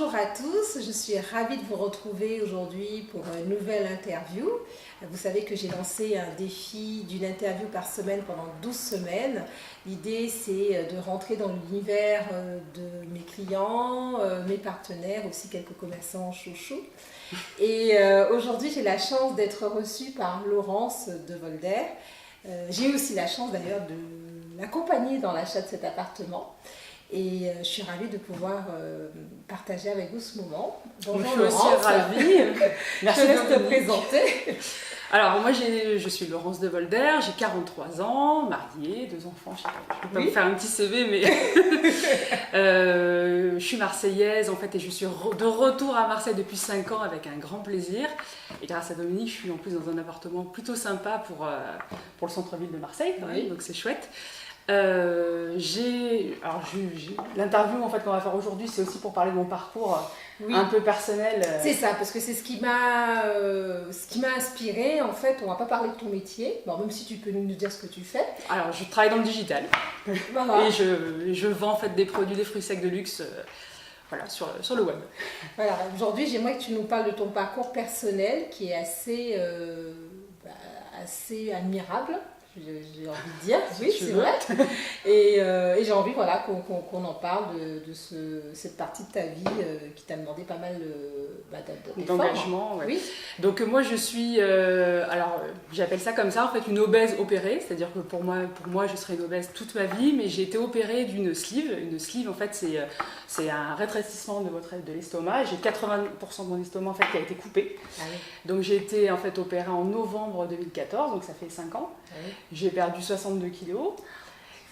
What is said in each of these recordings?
Bonjour à tous, je suis ravie de vous retrouver aujourd'hui pour une nouvelle interview. Vous savez que j'ai lancé un défi d'une interview par semaine pendant 12 semaines. L'idée, c'est de rentrer dans l'univers de mes clients, mes partenaires, aussi quelques commerçants chouchous. Et aujourd'hui, j'ai la chance d'être reçue par Laurence de Volder. J'ai eu aussi la chance d'ailleurs de l'accompagner dans l'achat de cet appartement. Et je suis ravie de pouvoir partager avec vous ce moment. Bonjour, je suis aussi ravie. Merci de te présenter. Alors moi je suis Laurence de Volder, j'ai 43 ans, mariée, 2 enfants, je ne vais pas vous faire un petit CV mais je suis marseillaise en fait et je suis de retour à Marseille depuis 5 ans avec un grand plaisir. Et grâce à Dominique, je suis en plus dans un appartement plutôt sympa pour le centre-ville de Marseille quand même, donc c'est chouette. L'interview en fait qu'on va faire aujourd'hui, c'est aussi pour parler de mon parcours un peu personnel. C'est ça, parce que c'est ce qui m'a inspiré. En fait, on va pas parler de ton métier, bon, même si tu peux nous dire ce que tu fais. Alors, je travaille dans le digital et je vends en fait des produits, des fruits secs de luxe. Voilà, sur le web. Voilà, aujourd'hui, j'aimerais que tu nous parles de ton parcours personnel qui est assez admirable. J'ai envie de dire, oui, c'est vrai. Et j'ai envie qu'on en parle de cette partie de ta vie qui t'a demandé pas mal d'engagement. Ouais. Oui. Donc moi je suis, j'appelle ça comme ça, en fait une obèse opérée, c'est-à-dire que pour moi je serai une obèse toute ma vie, mais j'ai été opérée d'une sleeve. Une sleeve en fait c'est un rétrécissement de l'estomac. J'ai 80% de mon estomac en fait qui a été coupé. Ah oui. Donc j'ai été en fait opérée en novembre 2014, donc ça fait 5 ans. Ah oui. J'ai perdu 62 kilos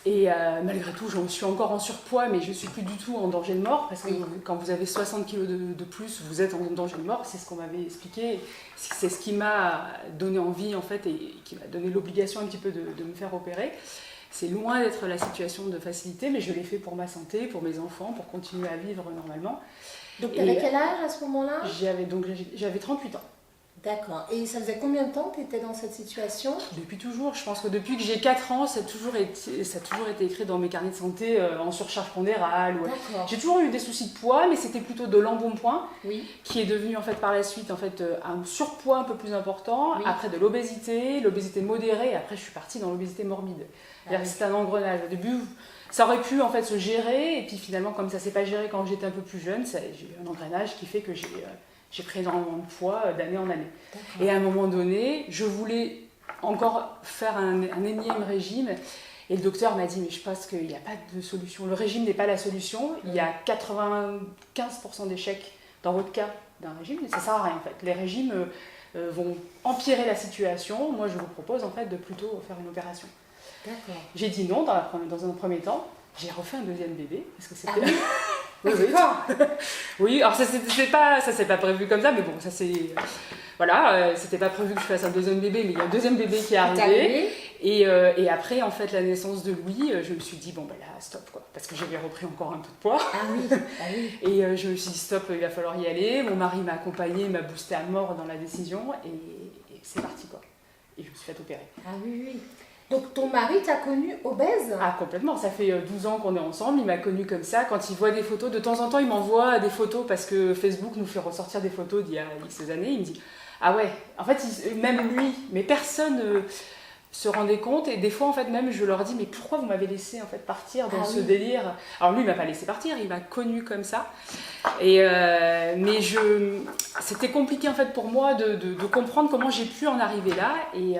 et malgré tout, je suis encore en surpoids, mais je ne suis plus du tout en danger de mort parce que quand vous avez 60 kilos de plus, vous êtes en danger de mort. C'est ce qu'on m'avait expliqué. C'est ce qui m'a donné envie en fait et qui m'a donné l'obligation un petit peu de me faire opérer. C'est loin d'être la situation de facilité, mais je l'ai fait pour ma santé, pour mes enfants, pour continuer à vivre normalement. Donc tu avais quel âge à ce moment-là ? J'avais 38 ans. D'accord. Et ça faisait combien de temps que tu étais dans cette situation ? Depuis toujours. Je pense que depuis que j'ai 4 ans, ça a toujours été écrit dans mes carnets de santé en surcharge pondérale. J'ai toujours eu des soucis de poids, mais c'était plutôt de l'embonpoint qui est devenu en fait, par la suite en fait, un surpoids un peu plus important. Après de l'obésité modérée, et après je suis partie dans l'obésité morbide. C'est un engrenage. Au début, ça aurait pu en fait, se gérer, et puis finalement, comme ça ne s'est pas géré quand j'étais un peu plus jeune, j'ai eu un engrenage qui fait que j'ai pris énormément de poids d'année en année. Et à un moment donné, je voulais encore faire un énième régime. Et le docteur m'a dit, mais je pense qu'il n'y a pas de solution. Le régime n'est pas la solution. Il y a 95% d'échecs dans votre cas d'un régime. Et ça ne sert à rien en fait. Les régimes vont empirer la situation. Moi, je vous propose en fait de plutôt faire une opération. D'accord. J'ai dit non dans un premier temps. J'ai refait un deuxième bébé. Parce que c'était... Oui, alors ça c'est pas prévu comme ça, mais bon, ça c'est... Voilà, c'était pas prévu que je fasse un deuxième bébé, mais il y a un deuxième bébé qui est arrivé. Et après, en fait, la naissance de Louis, je me suis dit, bon, ben là, stop, quoi. Parce que j'avais repris encore un peu de poids. Ah oui. Et je me suis dit, stop, il va falloir y aller. Mon mari m'a accompagnée, m'a boosté à mort dans la décision, et c'est parti, quoi. Et je me suis fait opérer. Ah oui. Donc ton mari t'a connue obèse ? Ah complètement, ça fait 12 ans qu'on est ensemble, il m'a connue comme ça. Quand il voit des photos, de temps en temps il m'envoie des photos parce que Facebook nous fait ressortir des photos d'il y a X années. Il me dit, ah ouais, en fait même lui, mais personne se rendait compte. Et des fois en fait même je leur dis, mais pourquoi vous m'avez laissé en fait partir dans ce délire ? Alors lui il m'a pas laissé partir, il m'a connue comme ça. Et mais c'était compliqué en fait pour moi de comprendre comment j'ai pu en arriver là. Et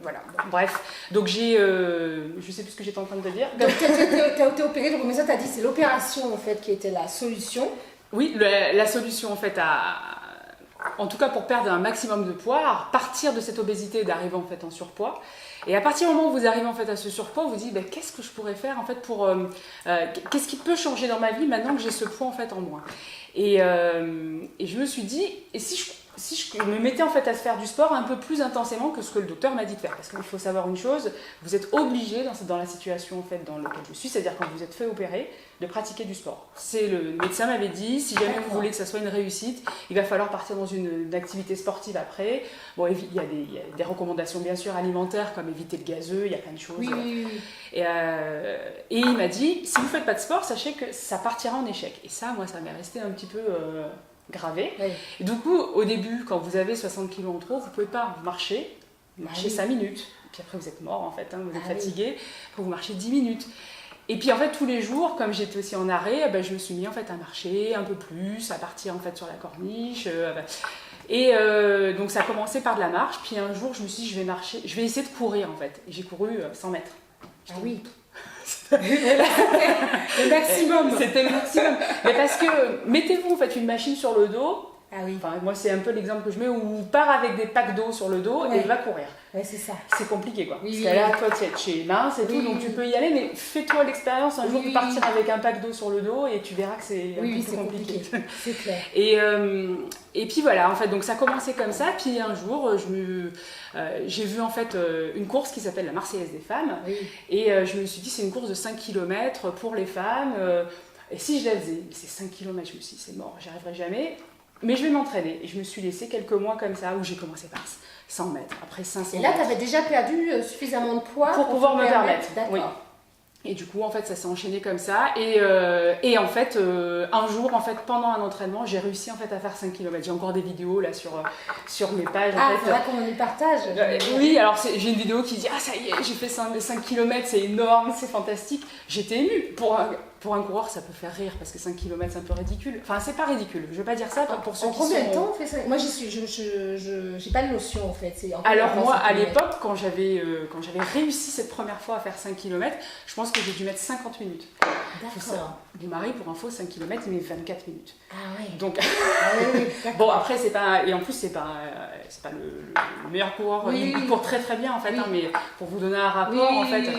voilà, bon, bref. Donc je sais plus ce que j'étais en train de te dire. Donc tu as été opérée, donc mais ça t'as dit c'est l'opération en fait qui était la solution. Oui, la solution en fait en tout cas pour perdre un maximum de poids, partir de cette obésité, d'arriver en fait en surpoids. Et à partir du moment où vous arrivez en fait à ce surpoids, vous vous dites qu'est-ce que je pourrais faire en fait pour qu'est-ce qui peut changer dans ma vie maintenant que j'ai ce poids en fait en moins. Et je me suis dit, et si si je me mettais en fait à faire du sport un peu plus intensément que ce que le docteur m'a dit de faire. Parce qu'il faut savoir une chose, vous êtes obligé dans la situation en fait, dans laquelle je suis, c'est-à-dire quand vous êtes fait opérer, de pratiquer du sport. Le médecin m'avait dit, si jamais vous voulez que ça soit une réussite, il va falloir partir dans une activité sportive après. Bon, il y a des recommandations bien sûr alimentaires, comme éviter le gazeux, il y a plein de choses. Oui. Et il m'a dit, si vous ne faites pas de sport, sachez que ça partira en échec. Et ça, moi, ça m'est resté un petit peu... gravé. Oui. Et du coup, au début, quand vous avez 60 kg en trop, vous ne pouvez pas marcher 5 minutes. Puis après, vous êtes mort en fait, vous êtes fatigué. Après, vous marchez 10 minutes. Et puis en fait, tous les jours, comme j'étais aussi en arrêt, je me suis mis en fait à marcher un peu plus, à partir en fait sur la corniche. Donc ça a commencé par de la marche. Puis un jour, je me suis dit, je vais essayer de courir en fait. Et j'ai couru 100 mètres. Oui. Le maximum. C'était le maximum. Mais parce que mettez-vous en fait une machine sur le dos. Ah oui. Enfin, moi c'est un peu l'exemple que je mets où part avec des packs d'eau sur le dos et va courir. Ouais, c'est ça. C'est compliqué quoi. Parce que là, toi tu es mince et tout, donc tu peux y aller, mais fais-toi l'expérience un jour de partir avec un pack d'eau sur le dos et tu verras que c'est un peu plus compliqué. C'est clair. Et puis voilà, en fait, donc ça a commencé comme ça. Puis un jour, j'ai vu en fait une course qui s'appelle la Marseillaise des femmes. Oui. Et je me suis dit, c'est une course de 5 km pour les femmes. Et si je la faisais, c'est 5 km, je me suis dit, c'est mort, j'y arriverai jamais. Mais je vais m'entraîner. Et je me suis laissé quelques mois comme ça, où j'ai commencé par 100 mètres, après 500 mètres. Et là, tu avais déjà perdu suffisamment de poids pour pouvoir me permettre. D'accord. Oui. Et du coup, en fait, ça s'est enchaîné comme ça. Et en fait, un jour, en fait, pendant un entraînement, j'ai réussi en fait à faire 5 km. J'ai encore des vidéos là sur mes pages. Ah, c'est vrai qu'on les partage. Oui, alors j'ai une vidéo qui dit « Ah, ça y est, j'ai fait 5 km, c'est énorme, c'est fantastique ». J'étais émue. Pour un coureur, ça peut faire rire parce que 5 km, c'est un peu ridicule. Enfin, c'est pas ridicule, je vais pas dire ça pour ceux qui sont... En combien de temps on fait ça? Moi, j'ai pas de notion en fait. Alors moi, à l'époque, quand j'avais réussi cette première fois à faire 5 km, je pense que j'ai dû mettre 50 minutes. D'accord. Mon mari, pour info, 5 km, il met 24 minutes. Ah oui. Donc, bon, après, c'est pas... Et en plus, c'est pas le meilleur coureur. Il court très très bien, en fait, mais pour vous donner un rapport, en fait...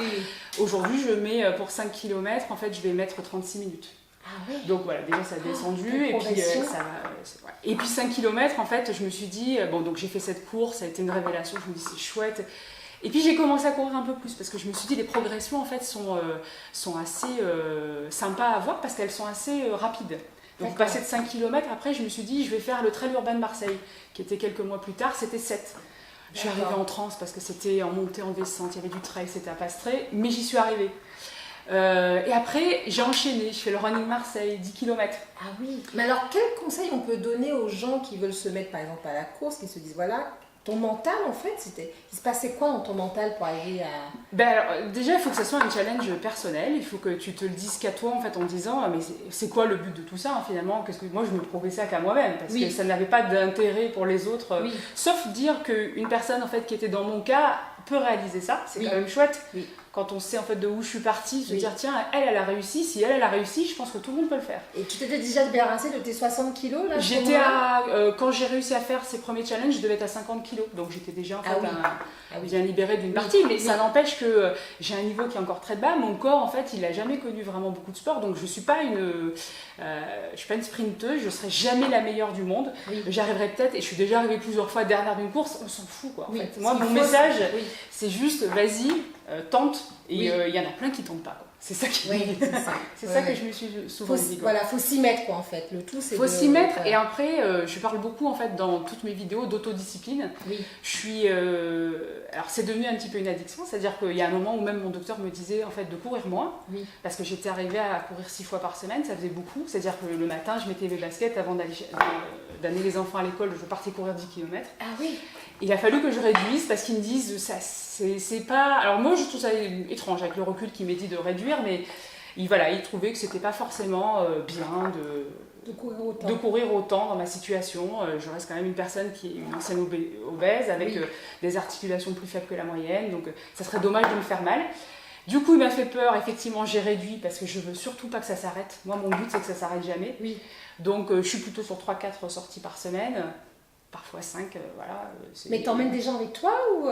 Aujourd'hui, je mets pour 5 km, en fait, je vais mettre 36 minutes. Ah oui. Donc voilà, déjà ça a descendu et puis ça va. Et puis 5 km, en fait, je me suis dit, donc j'ai fait cette course, ça a été une révélation, je me dis c'est chouette. Et puis j'ai commencé à courir un peu plus parce que je me suis dit les progressions en fait sont assez sympas à voir parce qu'elles sont assez rapides. Donc passé de 5 km, après je me suis dit je vais faire le Trail urbain de Marseille, qui était quelques mois plus tard, c'était 7. Je suis arrivée en transe parce que c'était en montée, en descente, il y avait du trail, c'était à Pastré, mais j'y suis arrivée. Et après, j'ai enchaîné, je fais le Running Marseille, 10 km. Ah oui. Mais alors, quel conseil on peut donner aux gens qui veulent se mettre par exemple à la course, qui se disent voilà, ton mental en fait, il se passait quoi dans ton mental pour arriver à... Alors, déjà, il faut que ça soit un challenge personnel, il faut que tu te le dises qu'à toi en fait en disant mais c'est quoi le but de tout ça finalement? Qu'est-ce que moi je me prouvais ça qu'à moi-même parce que ça n'avait pas d'intérêt pour les autres, sauf dire qu'une personne en fait qui était dans mon cas peut réaliser ça, c'est quand même chouette. Quand on sait en fait de où je suis partie, se dire tiens, elle a réussi, si elle a réussi, je pense que tout le monde peut le faire. Et tu t'étais déjà débarrassée de tes 60 kilos là? J'étais quand j'ai réussi à faire ces premiers challenges, je devais être à 50 kilos, donc j'étais déjà en fait bien libérée d'une partie, mais ça n'empêche que j'ai un niveau qui est encore très bas, mon corps en fait il n'a jamais connu vraiment beaucoup de sport, donc je suis pas une sprinteuse, je serai jamais la meilleure du monde, j'arriverai peut-être, et je suis déjà arrivée plusieurs fois dernière d'une course, on s'en fout quoi en fait. Moi mon message c'est juste vas-y, tente, et il y en a plein qui tentent pas quoi. C'est ça qui c'est ça que je me suis souvent dit. Voilà, faut s'y mettre quoi en fait. Le tout c'est s'y mettre et après je parle beaucoup en fait dans toutes mes vidéos d'autodiscipline. Je suis alors c'est devenu un petit peu une addiction, c'est-à-dire qu'il y a un moment où même mon docteur me disait en fait de courir moins parce que j'étais arrivée à courir 6 fois par semaine, ça faisait beaucoup, c'est-à-dire que le matin je mettais mes baskets avant d'amener les enfants à l'école, je partais courir 10 km. Ah oui. Il a fallu que je réduise parce qu'ils me disent ça c'est pas... Alors moi je trouve ça étrange avec le recul qu'il m'ait dit de réduire, mais il trouvait que c'était pas forcément bien de courir autant dans ma situation. Je reste quand même une personne qui est une ancienne obèse avec des articulations plus faibles que la moyenne, donc ça serait dommage de me faire mal. Du coup il m'a fait peur, effectivement j'ai réduit parce que je veux surtout pas que ça s'arrête. Moi mon but c'est que ça s'arrête jamais. Donc je suis plutôt sur 3-4 sorties par semaine. parfois 5, voilà. Mais t'emmènes des gens avec toi ou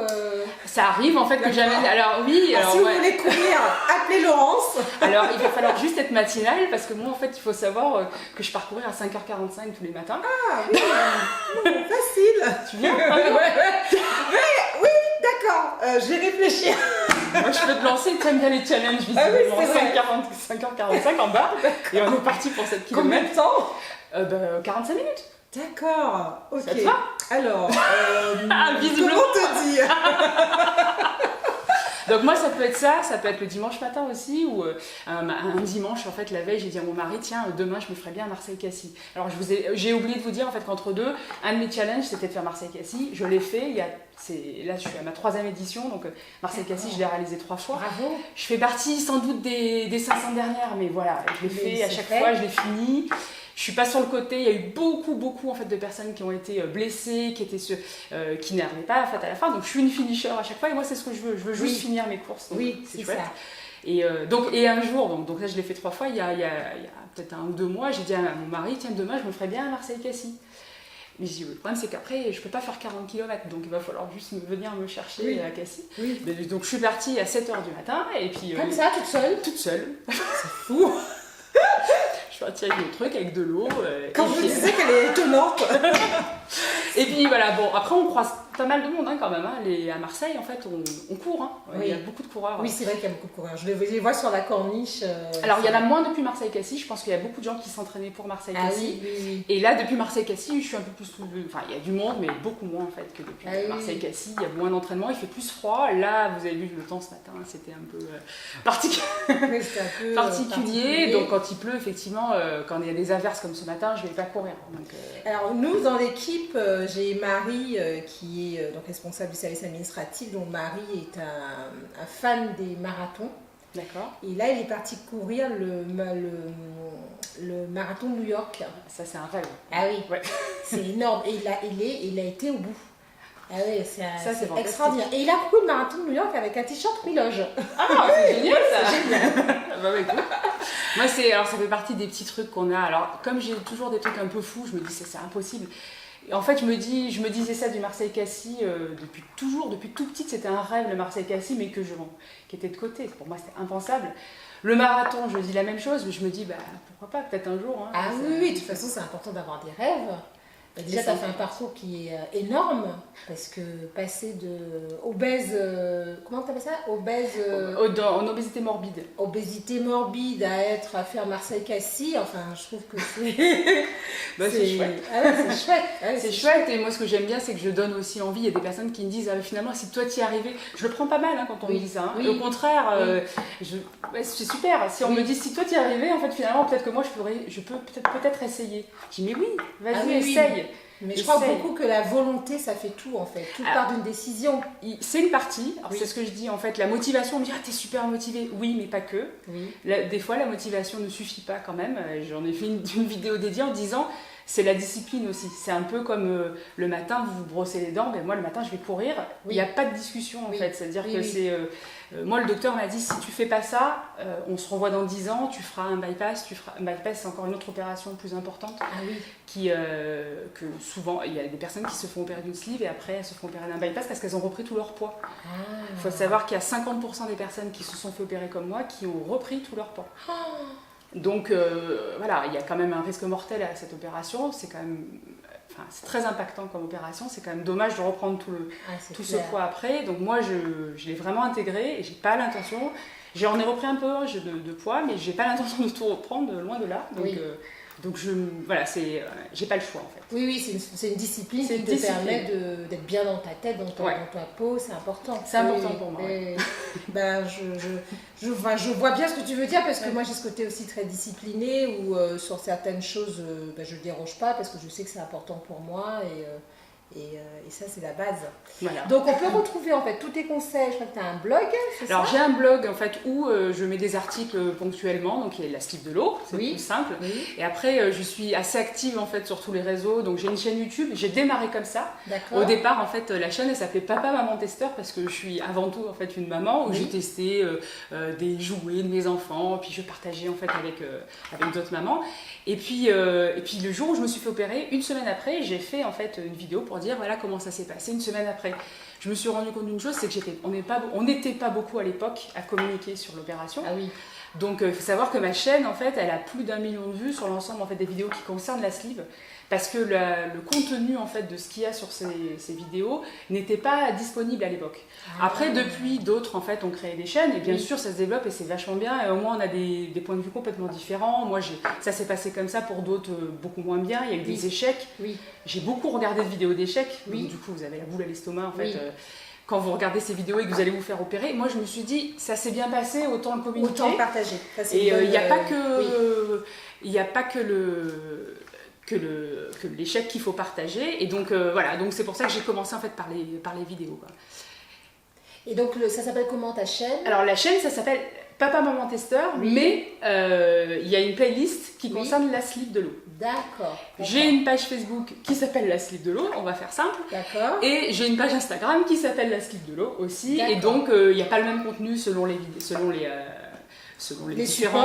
Ça arrive en fait que j'amène. Alors oui. Alors, si vous voulez courir, appelez Laurence. Alors il va falloir juste être matinale parce que moi en fait il faut savoir que je pars courir à 5h45 tous les matins. Ah oui, facile. Tu viens Oui, d'accord. Je vais réfléchir. Moi je peux te lancer, tu aimes bien les challenges visiblement. 5h45 en bas et on est parti pour 7 km. Combien de temps 45 minutes. D'accord, ok. Ça te va? Alors, visiblement. comment te dire? Donc moi ça peut être ça peut être le dimanche matin aussi, ou un dimanche en fait la veille j'ai dit à mon mari tiens demain je me ferais bien Marseille-Cassis. Alors j'ai oublié de vous dire en fait qu'entre deux, un de mes challenges c'était de faire Marseille-Cassis, je l'ai fait, là je suis à ma 3e édition, donc Marseille-Cassis je l'ai réalisé 3 fois. Bravo. Je fais partie sans doute des 500 dernières, mais voilà, je l'ai fait à chaque fois, je l'ai fini. Je suis pas sur le côté, il y a eu beaucoup en fait de personnes qui ont été blessées, qui n'arrivaient pas en fait, à la fin, donc je suis une finisher à chaque fois et moi c'est ce que je veux juste finir mes courses, donc c'est chouette. Ça. Et un jour, donc là je l'ai fait 3 fois, il y a peut-être 1 ou 2 mois, j'ai dit à mon mari, tiens demain je me ferais bien à Marseille-Cassis. Mais j'ai dit, le problème c'est qu'après je peux pas faire 40 km, donc il va falloir juste venir me chercher à Cassis. Oui. Donc je suis partie à 7h du matin et puis... Comme ça, toute seule? Toute seule. C'est fou. Je suis partie avec mon truc, avec de l'eau. Quand je disais qu'elle est étonnante. Et puis voilà, bon, après on croise pas mal de monde quand même. À Marseille, en fait, on court. Il y a beaucoup de coureurs. Oui, c'est vrai qu'il y a beaucoup de coureurs. Je les vois sur la corniche. Alors, il y en a moins depuis Marseille-Cassis. Je pense qu'il y a beaucoup de gens qui s'entraînaient pour Marseille-Cassis. Ah, oui. Et là, depuis Marseille-Cassis, je suis un peu plus... Enfin, il y a du monde, mais beaucoup moins en fait que depuis Marseille-Cassis. Il y a moins d'entraînement, il fait plus froid. Là, vous avez vu le temps ce matin, c'était un peu particulier. Donc, quand il pleut, effectivement, quand il y a des averses comme ce matin, je ne vais pas courir. Donc, Alors, nous, dans l'équipe, j'ai Marie qui est donc responsable du service administratif, dont Marie est un fan des marathons. D'accord. Et là, il est parti courir le marathon de New York. Ça, c'est un rêve. Ah oui, ouais. C'est énorme. Et il a été au bout. Ah oui, c'est extraordinaire. Et il a couru le marathon de New York avec un t-shirt mi-loge. Ah, c'est génial ça. C'est génial. Bah, écoute. Moi, ça fait partie des petits trucs qu'on a. Alors, comme j'ai toujours des trucs un peu fous, je me dis c'est impossible. Et en fait, je me disais ça du Marseille-Cassis depuis tout petite, c'était un rêve le Marseille-Cassis, mais qui était de côté. Pour moi, c'était impensable. Le marathon, je dis la même chose, mais je me dis, pourquoi pas, peut-être un jour. Ah oui, de toute façon, c'est important d'avoir des rêves. Déjà, tu as fait un parcours qui est énorme, parce que passer de obèse, comment tu appelles ça? En obésité morbide. Obésité morbide à faire Marseille-Cassis, enfin, je trouve que c'est... c'est chouette. Ah ouais, c'est chouette. Ah ouais, c'est chouette, et moi, ce que j'aime bien, c'est que je donne aussi envie. Il y a des personnes qui me disent, finalement, si toi t'y es arrivé, je le prends pas mal quand on me dit ça. Oui. Au contraire, c'est super. Si on me dit, si toi t'y es arrivé, en fait, finalement, peut-être que moi, je peux peut-être essayer. Je dis, mais oui, vas-y, essaye. Mais je crois beaucoup que la volonté, ça fait tout en fait. Tout part d'une décision. C'est une partie. C'est ce que je dis en fait. La motivation, on me dit t'es super motivée. Oui, mais pas que. Oui. Des fois, la motivation ne suffit pas quand même. J'en ai fait une vidéo dédiée en disant c'est la discipline aussi. C'est un peu comme le matin, vous vous brossez les dents. Moi, le matin, je vais courir. Il n'y a pas de discussion en fait. C'est-à-dire que c'est. Moi, le docteur m'a dit si tu fais pas ça, on se revoit dans 10 ans, tu feras un bypass. Un bypass, c'est encore une autre opération plus importante. Ah oui. Que souvent, il y a des personnes qui se font opérer d'une sleeve et après elles se font opérer d'un bypass parce qu'elles ont repris tout leur poids. Il faut savoir qu'il y a 50% des personnes qui se sont fait opérer comme moi qui ont repris tout leur poids. Donc voilà, il y a quand même un risque mortel à cette opération. C'est quand même, c'est très impactant comme opération. C'est quand même dommage de reprendre tout ce poids après. Donc moi, je l'ai vraiment intégré et j'ai pas l'intention. J'en ai repris un peu de poids, mais j'ai pas l'intention de tout reprendre, loin de là. Donc j'ai pas le choix en fait. Oui, c'est une discipline qui te permet d'être bien dans ta tête, dans ta peau, c'est important. C'est important pour moi. Je vois bien ce que tu veux dire parce que moi j'ai ce côté aussi très discipliné où sur certaines choses je ne déroge pas parce que je sais que c'est important pour moi Et ça, c'est la base. Voilà. Donc, on peut retrouver en fait tous tes conseils. Je crois que tu as un blog, c'est ça? Alors, j'ai un blog en fait où je mets des articles ponctuellement. Donc, il y a la slip de l'eau, c'est plus simple. Oui. Et après, je suis assez active en fait sur tous les réseaux. Donc, j'ai une chaîne YouTube. J'ai démarré comme ça. Au départ, en fait, la chaîne, elle s'appelait Papa Maman Testeur parce que je suis avant tout en fait une maman où j'ai testé des jouets de mes enfants. Puis, je partageais en fait avec d'autres mamans. Et puis le jour où je me suis fait opérer, une semaine après, j'ai fait en fait une vidéo pour dire voilà comment ça s'est passé une semaine après. Je me suis rendu compte d'une chose, c'est que on n'était pas beaucoup à l'époque à communiquer sur l'opération. Ah oui. Donc il faut savoir que ma chaîne en fait, elle a plus d'1 million de vues sur l'ensemble en fait des vidéos qui concernent la sleeve. Parce que le contenu en fait de ce qu'il y a sur ces vidéos n'était pas disponible à l'époque. Après, depuis, d'autres en fait ont créé des chaînes et bien sûr ça se développe et c'est vachement bien. Et au moins on a des points de vue complètement différents. Moi, ça s'est passé comme ça, pour d'autres beaucoup moins bien. Il y a eu des échecs. J'ai beaucoup regardé de vidéos d'échecs. Donc, du coup, vous avez la boule à l'estomac en fait. Quand vous regardez ces vidéos et que vous allez vous faire opérer, moi je me suis dit ça s'est bien passé, autant le communiquer. Autant le partager. Et il n'y a pas que l'échec qu'il faut partager. Et donc voilà, donc c'est pour ça que j'ai commencé en fait par les vidéos, quoi. Et donc ça s'appelle comment ta chaîne? Alors la chaîne, ça s'appelle Papa Maman Testeur, mais il y a une playlist qui concerne la slip de l'eau. D'accord. J'ai une page Facebook qui s'appelle la slip de l'eau, on va faire simple. D'accord. Et j'ai une page Instagram qui s'appelle la slip de l'eau aussi. Et donc il n'y a pas le même contenu selon les différents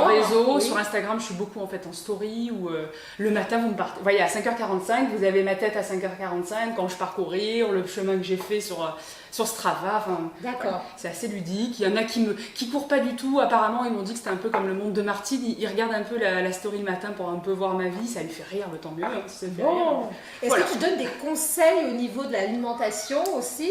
réseaux. Sur Instagram, je suis beaucoup en fait en story où le matin, vous voyez, à 5h45, vous avez ma tête à 5h45 quand je pars courir, le chemin que j'ai fait sur Strava. Enfin, d'accord. C'est assez ludique. Il y en a qui courent pas du tout. Apparemment, ils m'ont dit que c'était un peu comme le monde de Martine. Ils regardent un peu la story le matin pour un peu voir ma vie. Ça lui fait rire, tant mieux. Si ça fait rire. Est-ce que tu donnes des conseils au niveau de l'alimentation aussi?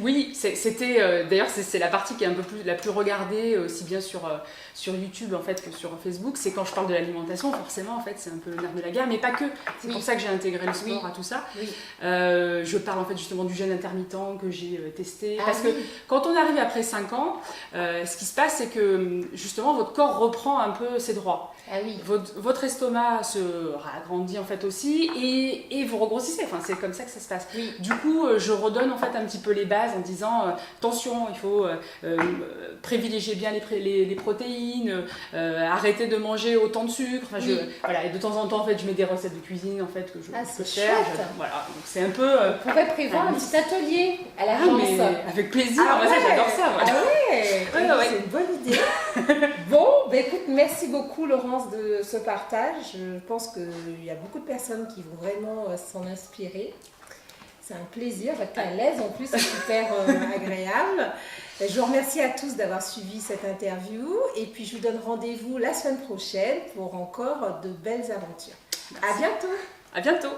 Oui, c'était d'ailleurs c'est la partie qui est un peu la plus regardée aussi bien sur YouTube en fait que sur Facebook. C'est quand je parle de l'alimentation, forcément en fait c'est un peu le nerf de la guerre, mais pas que. C'est pour ça que j'ai intégré le sport à tout ça. Je parle en fait justement du jeûne intermittent que j'ai testé. Parce que quand on arrive après 5 ans, ce qui se passe c'est que justement votre corps reprend un peu ses droits. Votre estomac se agrandit en fait aussi et vous regrossissez. Enfin, c'est comme ça que ça se passe. Du coup, je redonne en fait un petit peu les bases en disant attention, il faut privilégier bien les protéines, arrêter de manger autant de sucre. Enfin, voilà, et de temps en temps en fait, je mets des recettes de cuisine en fait que je cherche. Voilà, donc c'est un peu. On pourrait prévoir un petit atelier à l'agence. Avec plaisir. Moi, j'adore ça. Voilà. C'est une bonne idée. Bon, écoute, merci beaucoup Laurence de ce partage. Je pense qu'il y a beaucoup de personnes qui vont vraiment s'en inspirer. C'est un plaisir, tu es à l'aise en plus, c'est super agréable. Je vous remercie à tous d'avoir suivi cette interview et puis je vous donne rendez-vous la semaine prochaine pour encore de belles aventures. Merci. À bientôt. À bientôt.